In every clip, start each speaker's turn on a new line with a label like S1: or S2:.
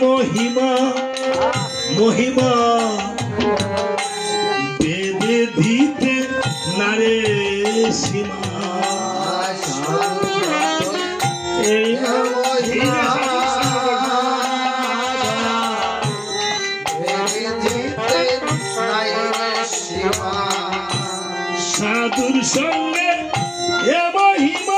S1: महिमा महिमा बेदे दीते नारे सीमा साधुर संगे ए महिमा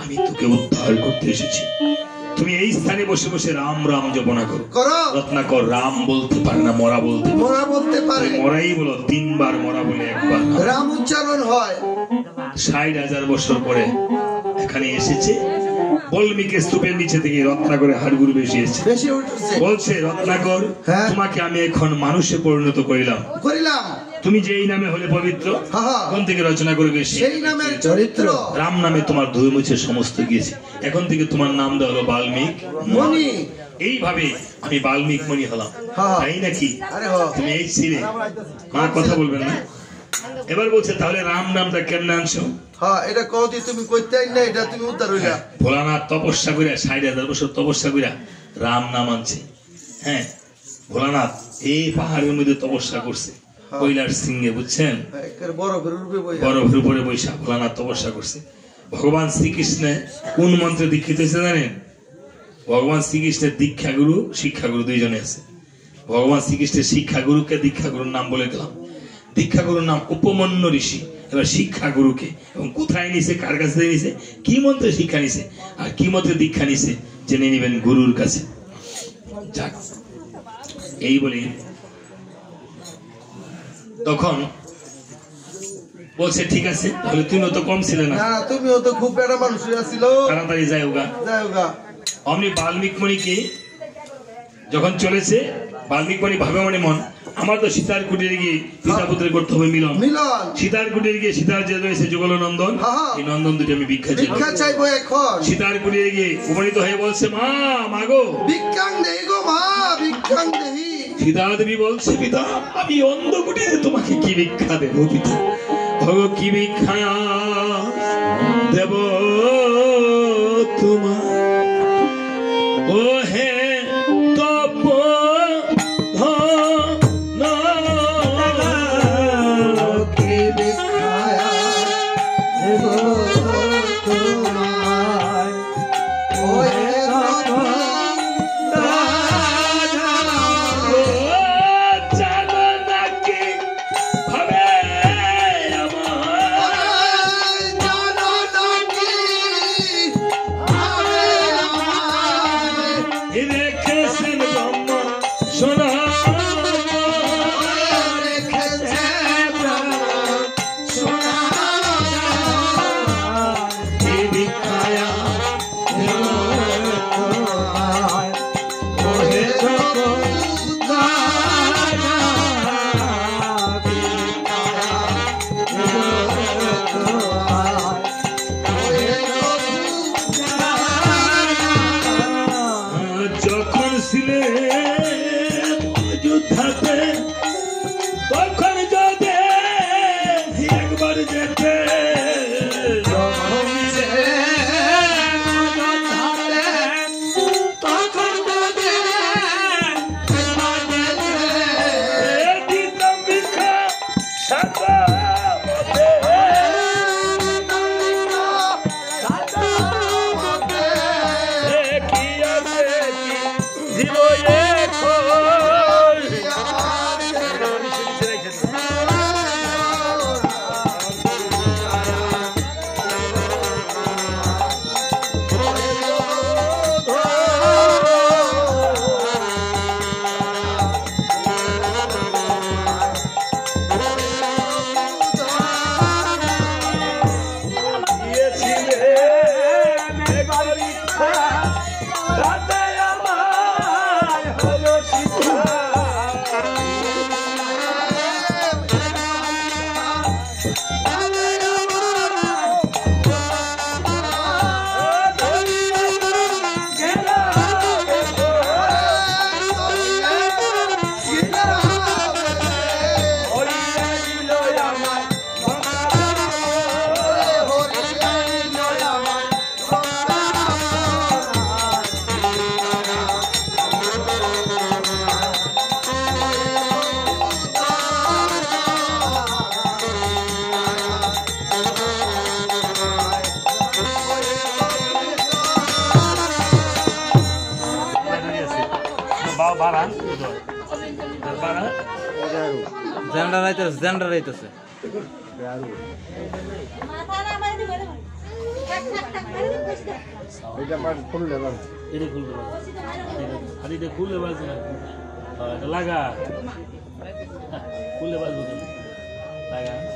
S1: আমি তোকে উদ্ধার করতে এসেছি। তুমি এই স্থানে বসে বসে রাম রাম জপনা করো। রত্নাকর রাম বলতে পারে না, মরা বলতে পারে। মরাই বলো, 3 বার মরা বলে 1 বার রাম উচ্চারণ হয়। 60,000 বছর পরে এখানে এসেছে। বল্মীকের স্তূপের নিচে থেকে রত্নাকরের হাড়গুড়ি বেশি উঠেছে। বলছে রত্নাকর, তোমাকে আমি এখন মানুষে পরিণত করিলাম। তুমি যেই নামে হলে পবিত্র, কোন থেকে রচনা করে গেছি সেই নামের চরিত্র। রাম নামে তোমার ধুয়ে মুছে সমস্ত গিয়েছে। এখন থেকে তোমার নাম দেওয়া হলো বাল্মীক মণি। এইভাবে আমি বাল্মীক মণি হলাম, তাই নাকি? তুমি এই ছিলে, মা কথা বলবেন না। এবার বলছে তাহলে রাম নামটা কেমনে আনছো? এটা কওতি তুমি কইতেই না, এটা তুমি উদ্ধার হইলা। ভোলানাথ তপস্যা কইরা 60,000 বছর তপস্যা কইরা রাম নাম আনছে। হ্যাঁ, ভোলানাথ এই পাহাড়ের মধ্যে তপস্যা করছে, কৈলাস সিংহে, বুঝছেন? বরফের উপরে বৈশা ভোলানাথ তপস্যা করছে। ভগবান শ্রীকৃষ্ণে কোন মন্ত্রে দীক্ষিত হয়েছে জানেন? ভগবান শ্রীকৃষ্ণের দীক্ষাগুরু শিক্ষাগুরু দুইজনে আছে। ভগবান শ্রীকৃষ্ণের শিক্ষাগুরুকে দীক্ষাগুরুর নাম বলে দিলাম। দীক্ষাগুরুর নাম উপমন্য ঋষি। এবার শিক্ষাগুরুকে এবং কোথায় নিছে, কার কাছে নিছে, কি মন্ত্রে শিক্ষা নিছে আর কি মন্ত্রে দীক্ষা নিছে জেনে নিবেন গুরুর কাছে। যাক, এই বলে তখন বলছে ঠিক আছে, তাহলে তুমিও তো কম ছিলে না, তুমিও তো খুব বেড়া মানুষ ছিল, তাড়াতাড়ি যাইওগা। অমনি বাল্মীক মণিকে যখন চলেছে, বাল্মীক মণি ভাবে মনে মন, আমার তো সীতার কুটিরে গিয়ে পিতা পুত্রের করতে হবে মিলন। সীতার কুটিরে গিয়ে সীতার যে রয়েছে যুগল নন্দন, এই নন্দন দুটো আমি ভিক্ষা চাইবো এখন। সীতার কুটিরে গিয়ে উপনীত হয়ে বলছে, মা মাগো ভিক্ষাং দেই গো মা, ভিক্ষাং দেই। সীতা দেবী বলছে, পিতা আমি অন্ধ কুটিরে তোমাকে কি ভিক্ষা দেব পিতা? ভগো কি ভিক্ষা দেব তোমার? ও হে অযোধ্যাতে তখন যদি একবার যেতে লাগা খুললে বাজবো লাগা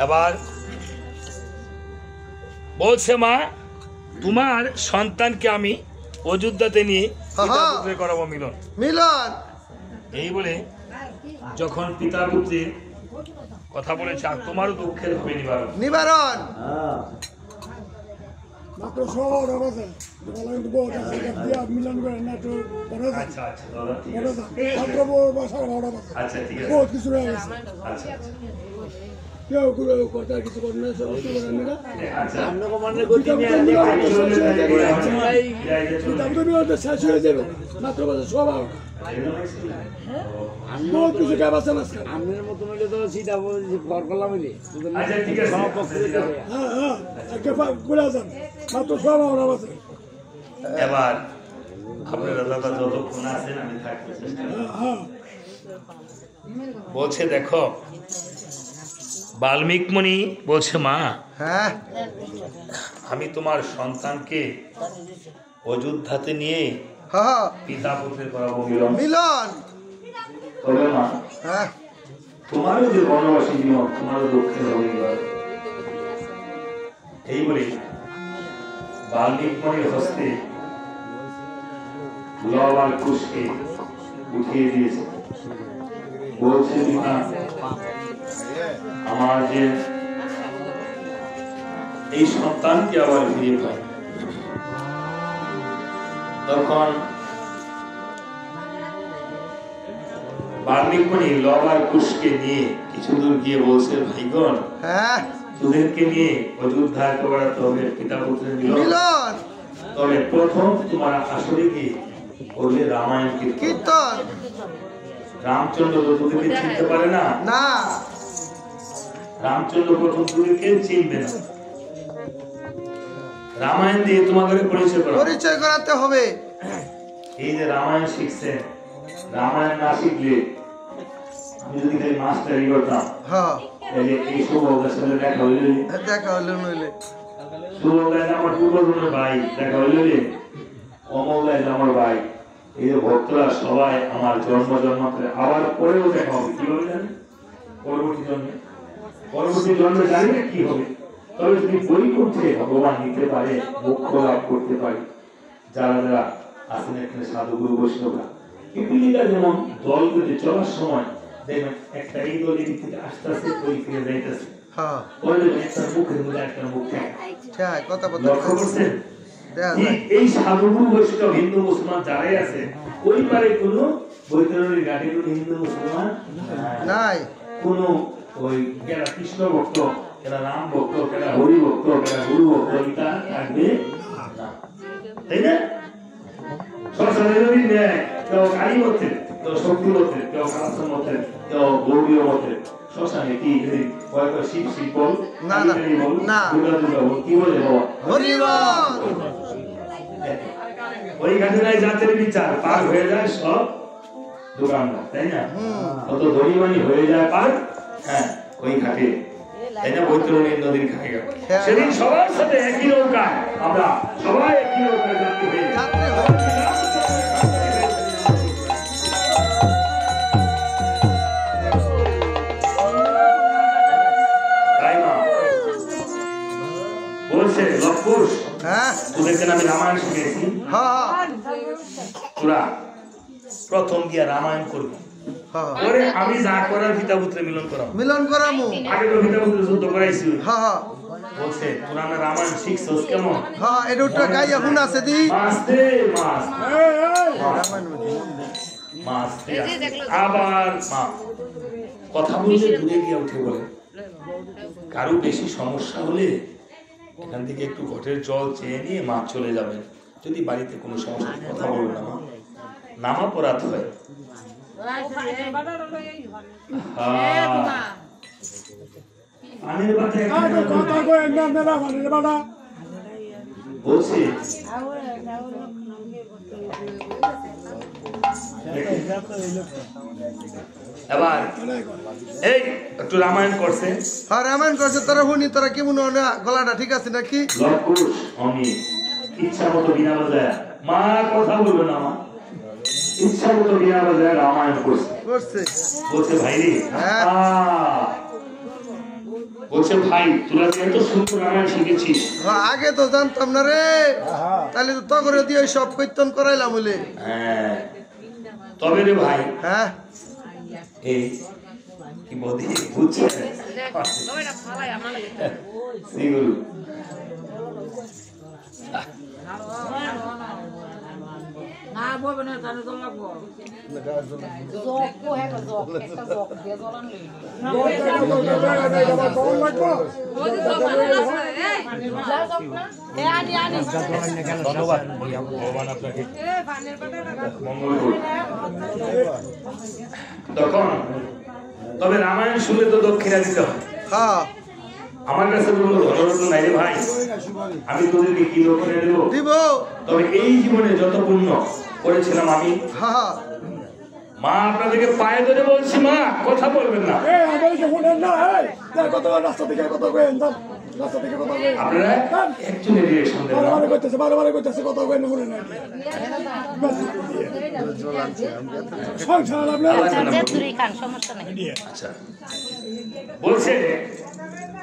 S1: এবার বলছে মা তোমার সন্তানকে আমি অযোধ্যাতে নিয়ে করাবো মিলন মিলন এই বলে যখন পিতা পুত্রের কথা বলেছে আর তোমারও দুঃখের হবে নিবারণ মাত্র এবার আপনারা দাদা যতক্ষণ আছেন আমি থাকতে চেষ্টা বলছে দেখো বাল্মীক মুনি বলছে মা হ্যাঁ আমি তোমার সন্তানকে অযোধ্যাতে নিয়ে পিতা পুত্রের করাবো মিলন তবে মা হ্যাঁ তোমারও যে বনবাসী জীবন তোমারও দুঃখের হবে এই বলে বাল্মীক মুনির হস্তে লব আর কুশকে উঠিয়ে দিয়েছে বলছে পিতা আমার যে এই সন্তানকে আবার ফিরে পাই তখন বাল্মীক মুনি লব আর কুশকে নিয়ে কিছু দূর গিয়ে বলছে ভাইগণ হ্যাঁ তোদেরকে নিয়ে অযোধ্যা করাতে হবে পিতা পুত্রের মিলন তবে প্রথম তোমার আসলে কি করলে রামায়ণ কীর্তন রামচন্দ্র তো তোদেরকে চিনতে পারে না না রামচন্দ্র প্রথম তোদেরকে চিনবে না রামায়ণ দিয়ে তোমাদের পরিচয় করাতে হবে এই যে রামায়ণ শিখছে রামায়ণ না শিখলে আমি যদি মাস্টারি করতাম হ্যাঁ এই শুভ অবস্থায় দেখা হইলে নইলে শুভ আমার পূর্বজনের ভাই দেখা হইলে অমৌলায় আমার ভাই এই যে ভক্তরা সবাই আমার জন্ম জন্মান্তরে আবার পরেও দেখা হবে কি হবে জানেন পরবর্তী জন্মে জানি না কি হবে তবে যদি বই করছে ভগবান নিতে পারে, মোক্ষ লাভ করতে পারে, যারা যারা আছেন এখানে সাধুগুরু বৈষ্ণবরা পিপিলিকা যেমন দল বেঁধে চলার সময় দেখবেন একটা এই দলের থেকে আস্তে আস্তে ওই ফিরে যাইতেছে, হ্যাঁ বলে একটা মুখের মধ্যে একটা মুখ থাকে, ঠিক কথা বলতে লক্ষ্য করছেন? এই সাধুগুরু বৈষ্ণব হিন্দু মুসলমান যারাই আছে ওই পারে কোনো বৈতরণীর ঘাটে কোনো হিন্দু মুসলমান নাই, কোনো ওই যারা কৃষ্ণ ভক্ত, যারা রাম ভক্ত, যারা হরি ভক্ত, যারা গুরু ভক্ত এটা থাকবে না, তাই না? সরস্বতী নেয় কেউ কালী মতের, কেউ শক্তি মতের, কেউ কালাসন মতের, কেউ গৌরীয় মতের। শ্মশানে কি শিব শিব বল না না না দুর্গা দুর্গা বল কি বলে বাবা হরি বল। ওই ঘটনায় জাতের বিচার পার হয়ে যায় সব দোকানদার, তাই না? কত ধনীমানি হয়ে যায় পার, হ্যাঁ ওই ঘাটে, তাই না? বৈতরণী নদীর ঘাটে গেল সেদিন সবার সাথে একই নৌকায় আমরা সবাই একই নৌকায় যাত্রী হয়ে বলছে লক্ষুষ, হ্যাঁ তোদেরকে আমি রামায়ণ শিখেছি, তোরা প্রথম গিয়া রামায়ণ করবি, পরে আমি যা করার পিতা পুত্রে মিলন করামু, আগে তো পিতা পুত্রে যুদ্ধ করাইছি, বলছে তোরা না রামায়ণ শিখছস কেমন? হ্যাঁ এটা একটা গাই এখন আছে দি মাসতে মাস মাসতে আবার মা কথা বলতে দূরে গিয়ে উঠে বলে কারো বেশি সমস্যা হলে এখান থেকে একটু ঘটের জল চেয়ে নিয়ে মা চলে যাবেন, যদি বাড়িতে কোনো সমস্যা কথা বলবেন না মা, নামা পরাত হয়। বলছি এবার এই একটু রামায়ণ করছে, হ্যাঁ রামায়ণ করছে, তোরা শুনি তোরা কেমন গলাটা ঠিক আছে নাকি? আমি ইচ্ছা মতো বিনা বাজায় মা কথা বলবে না, মা ইচ্ছা মতো বিনা বাজায় রামায়ণ করছে, বলছে ভাই রে, বলছে ভাই তোরা এত সুন্দর রামায়ণ শিখেছিস, আগে তো জানতাম না রে, তাহলে তো তগরে দিয়ে সব কীর্তন করাইলাম বলে। হ্যাঁ তবে রে ভাই, হ্যাঁ এই কি বলি বুঝছে শ্রীগুরু না বলবে না তাহলে তো লাগবো জক কো হে জক একটা জক দিয়ে জ্বলান লই না ওই জক আছে এই যা জক না এ আনি আনি ধন্যবাদ ভগবান আপনাকে এ পানের পাটা মঙ্গল করুন। তখন তবে রামায়ণ শুনলে তো দক্ষিণা দিতে হয়, হ্যাঁ আমার কাছে কোনো ধনরত্ন নাই রে ভাই, আমি তোদেরকে কি করে দেব, তবে এই জীবনে যত পুণ্য করেছিলাম আমি, মা আপনাদেরকে পায়ে ধরে বলছি মা কথা বলবেন না, আপনারা একজনের রিঅ্যাকশন দেন, বারবার কইতেছে কথা কই না শুনেন না, আচ্ছা বলছে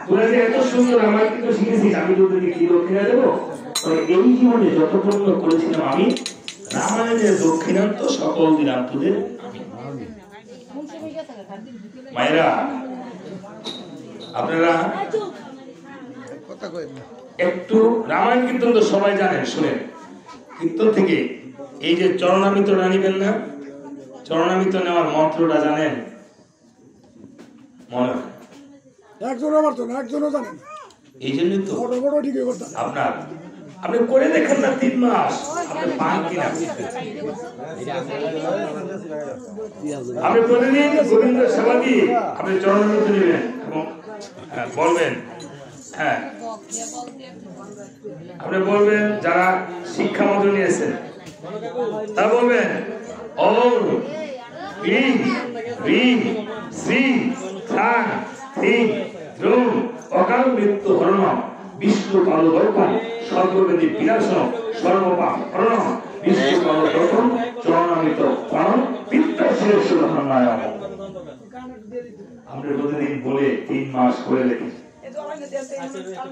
S1: তোরা যে এত সুন্দর আমার কিন্তু শিখেছিস, আমি তোদেরকে কি দক্ষিণা দেবো, তবে এই জীবনে যত পুণ্য করেছিলাম আমি, রামায়ণের দক্ষিণান্ত সকল দিলাম তোদের আমি। মায়েরা আপনারা একটু রামায়ণ কীর্তন তো সবাই জানেন, শুনেন কীর্তন থেকে এই যে চরণামৃতটা নিবেন না, চরণামৃত নেওয়ার মন্ত্রটা জানেন? মনে হয় এই জন্যই তো আপনার আপনি করে দেখেন না 3 মাস আপনি পান কিনা, আপনি প্রতিদিন গোবিন্দ সেবা দিয়ে আপনি চরণামৃত নেবেন এবং বলবেন, হ্যাঁ আপনি বলবেন যারা শিক্ষা মন্ত্র নিয়েছেন তা বলবেন ওম ক্লিং হ্রিং শ্রী ঠাং থিং দ্রৌং অকাল মৃত্যু হরণম বিষ্ণু পাদবর্পণ সর্ববেদী বিনাশন সর্বপাপ হরণম বিষ্ণু পাদবর্পণ চরণামৃত প্রাণ পিত্তশীর্ষ ধন্যায়। আমরা প্রতিদিন বলে 3 মাস করে দেখি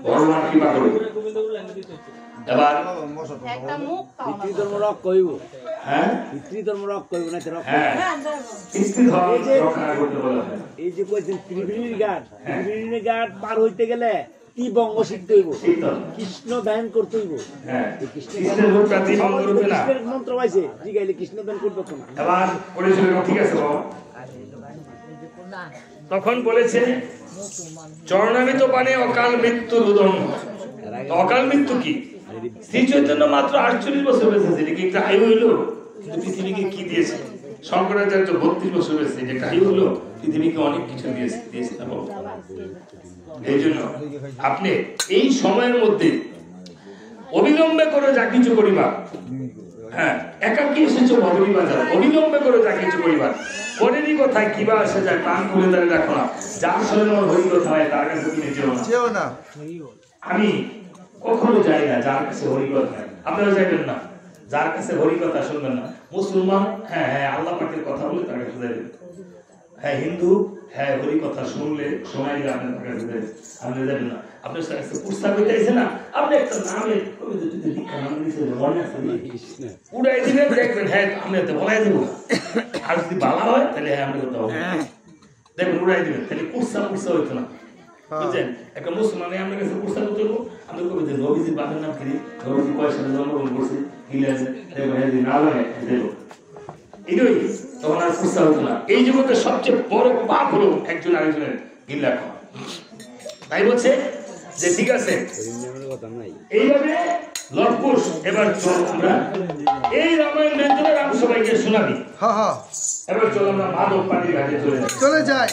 S1: ভগবান কৃপা করবে। এবার
S2: একটা মুখ
S3: পিতৃ ধর্ম রক কইব,
S1: হ্যাঁ
S3: পিতৃ ধর্ম রক কইব না রক।
S1: হ্যাঁ স্ত্রী ধর্ম রক্ষা করতে বলা হয়।
S3: এই যে কইছেন ত্রিবেণীর ঘাট, ত্রিবেণীর ঘাট পার হইতে গেলে কি বঙ্গ শিখতে হইব, কৃষ্ণ ধ্যান করতে হইব।
S1: হ্যাঁ কৃষ্ণের রূপটা ত্রিবঙ্গ রূপে না,
S3: কৃষ্ণের মন্ত্র পাইছে জিগাইলে কৃষ্ণ ধ্যান করতে তো না।
S1: এবার বলেছিল ঠিক আছে বাবা। তখন বলেছে চরণামিত পানে অকাল মৃত্যু রুদন। অকাল মৃত্যু কি? শ্রী চৈতন্য মাত্র 48 বছর বেঁচেছে, এটা কি একটা আয়ু হইলো? পৃথিবীকে কি দিয়েছে? শঙ্করাচার্য 32 বছর বেঁচেছে, এটা একটা আয়ু হলো? পৃথিবীকে অনেক কিছু দিয়েছে না বাবা। এই জন্য আপনি এই সময়ের মধ্যে অবিলম্বে করে যা কিছু করিবা, হ্যাঁ একাকী এসেছো ভগবী বাজার, অবিলম্বে করে যা কিছু করিবা। পরেরই কথায় কিবা আসে যায় প্রাণ খুলে দাঁড়িয়ে রাখো না। যার শরীর মন হরি কথা হয় তার কাছে তুমি যেও না। আমি কখনো যাই না যার কাছে হরি কথা, আপনারা যাইবেন না যার কাছে হরি কথা শুনবেন না। মুসলমান হ্যাঁ হ্যাঁ আল্লাহ পাকের কথা বলে তার কাছে যাইবেন, হ্যাঁ হিন্দু হ্যাঁ হরি কথা শুনলে শোনাইলে আপনার কাছে যাইবেন, আপনি যাবেন না। আপনার কাছে প্রস্তাব হইতে আছে না, আপনি একটা নামের কবিতা যদি দীক্ষা নাম দিয়েছে মনে আছে উড়াই দিবেন, দেখবেন হ্যাঁ আপনি তো বলাই দেবো। আর যদি ভালো হয় তাহলে হ্যাঁ আমরা করতে হবে, দেখবেন উড়াই দিবেন, তাহলে কুৎসা হইতো না। বুঝছেন? একটা মুসলমানে আপনার কাছে প্রস্তাব করতে হবো, আপনি কবিতা নবীজির বাপের নাম কি, নবীজি কয় সালে জন্মগ্রহণ করছে, গিলাছে দেখবেন হ্যাঁ না লাগে দেবো, এটাই তখন আর প্রস্তাব হতো না। এই জগতের সবচেয়ে বড় পাপ হলো একজন আরেকজনের গিল্লা খাওয়া। তাই বলছে যে ঠিক আছে এইভাবে লবকুশ। এবার চল আমরা এই রামায়ণ রাম সবাইকে শোনাবি। এবার চল আমরা মাধব পানির ঘাটে চলে যাই।